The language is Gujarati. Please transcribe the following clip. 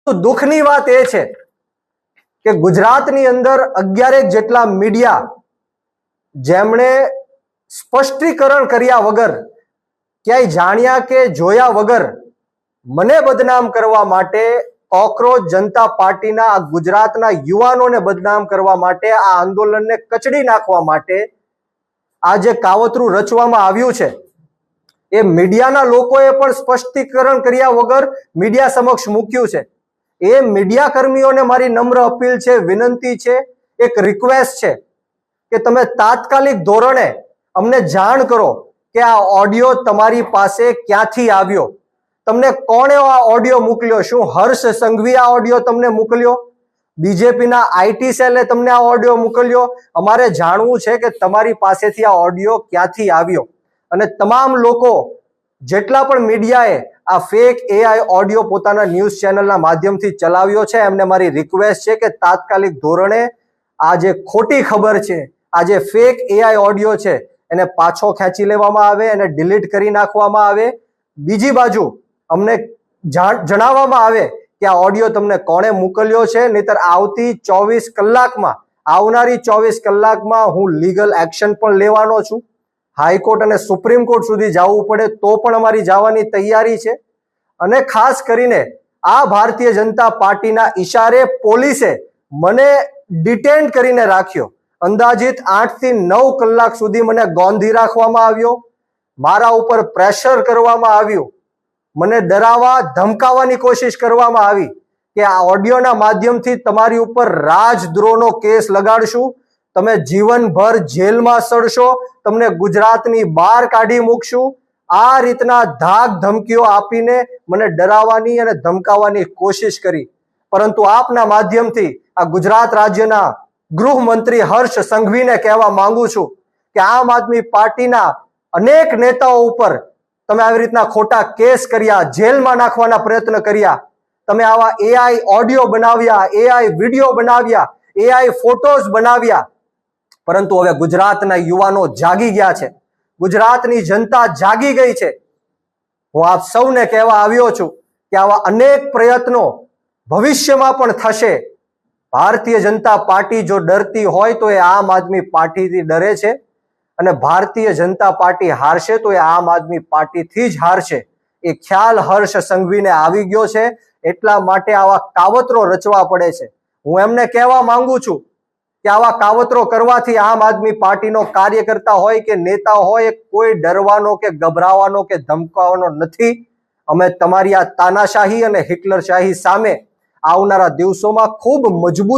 તો દુઃખની વાત એ છે કે ગુજરાતની અંદર 11 જેટલા મીડિયા જેમણે સ્પષ્ટીકરણ કર્યા વગર, ક્યાંય જાણ્યા કે જોયા વગર મને બદનામ કરવા માટે, કોકરોચ જનતા પાર્ટીના આ ગુજરાતના યુવાનોને બદનામ કરવા માટે, આ આંદોલનને કચડી નાખવા માટે આ જે કાવતરું રચવામાં આવ્યું છે એ મીડિયાના લોકોએ પણ સ્પષ્ટીકરણ કર્યા વગર મીડિયા સમક્ષ મૂક્યું છે. એ મીડિયા કર્મીઓને મારી નમ્ર અપીલ છે, વિનંતી છે, એક રિક્વેસ્ટ છે કે તમે તાત્કાલિક ધોરણે અમને જાણ કરો કે આ ઓડિયો તમારી પાસે ક્યાંથી આવ્યો, તમને કોણે આ ઓડિયો મોકલ્યો. શું હર્ષ સંઘવી આ ઓડિયો તમને મોકલ્યો? બીજેપીના આઈટી સેલે તમને આ ઓડિયો મોકલ્યો? અમારે જાણવું છે કે તમારી પાસેથી આ ઓડિયો ક્યાંથી આવ્યો. અને તમામ લોકો જેટલા પણ મીડિયાએ આ ફેક એઆઈ ઓડિયો પોતાના ન્યૂઝ ચેનલના માધ્યમથી ચલાવ્યો છે, એમને મારી રિક્વેસ્ટ છે કે તાત્કાલિક ધોરણે આ જે ખોટી ખબર છે, આ જે ફેક એઆઈ ઓડિયો છે એને પાછો ખેંચી લેવામાં આવે, એને ડિલીટ કરી નાખવામાં આવે. બીજી બાજુ અમને જણાવવામાં આવે કે આ ઓડિયો તમને કોણે મોકલ્યો છે, નહીતર આવતી 24 કલાકમાં, આવનારી 24 કલાકમાં હું લીગલ એક્શન પણ લેવાનો છું. હાઈકોર્ટ અને સુપ્રીમ કોર્ટ સુધી જવું પડે તો પણ અમારી જવાની તૈયારી છે. અને ખાસ કરીને આ ભારતીય જનતા પાર્ટીના ઈશારે પોલીસે મને ડિટેન કરીને રાખ્યો. અંદાજિત 8 થી 9 કલાક સુધી મને ગોંધી રાખવામાં આવ્યો, મારા ઉપર પ્રેશર કરવામાં આવ્યું, મને ડરાવવા ધમકાવવાની કોશિશ કરવામાં આવી કે આ ઓડિયોના માધ્યમથી તમારી ઉપર રાજદ્રોહનો કેસ લગાડશું, તમે જીવનભર જેલમાં સડશો, તમને ગુજરાતની બહાર કાઢી મૂકશું. આ રીતના ધાક ધમકીઓ આપીને મને ડરાવવાની અને ધમકાવવાની કોશિશ કરી. પરંતુ આપના માધ્યમથી આ ગુજરાત રાજ્યના ગૃહમંત્રી હર્ષ સંઘવીને કહેવા માંગુ છું કે આમ આદમી પાર્ટીના અનેક નેતાઓ ઉપર તમે આવી રીતના ખોટા કેસ કર્યા, જેલમાં નાખવાના પ્રયત્ન કર્યા, તમે આવા એઆઈ ઓડિયો બનાવ્યા, એઆઈ વિડીયો બનાવ્યા, એઆઈ ફોટોઝ બનાવ્યા. પરંતુ હવે ગુજરાતના યુવાનો જાગી ગયા છે, ગુજરાતની જનતા જાગી ગઈ છે. હું આપ સૌને કહેવા આવ્યો છું કે આવા અનેક પ્રયત્નો ભવિષ્યમાં પણ થશે. ભારતીય જનતા પાર્ટી જો ડરતી હોય તો એ આમ આદમી પાર્ટીથી ડરે છે, અને ભારતીય જનતા પાર્ટી હારશે તો એ આમ આદમી પાર્ટીથી જ હારશે. એ ખ્યાલ હર્ષ સંઘવીને આવી ગયો છે, એટલા માટે આવા કાવતરો રચવા પડે છે. હું એમને કહેવા માંગુ છું કે આવા કાવતરો કરવાથી આમ આદમી પાર્ટીનો કાર્યકર્તા હોય કે નેતા હોય, કોઈ ડરવાનો કે ગભરાવાનો કે ધમકાવવાનો નથી. અમે તમારી આ તાનાશાહી અને હિટલરશાહી સામે આવનારા દિવસોમાં ખૂબ મજબૂત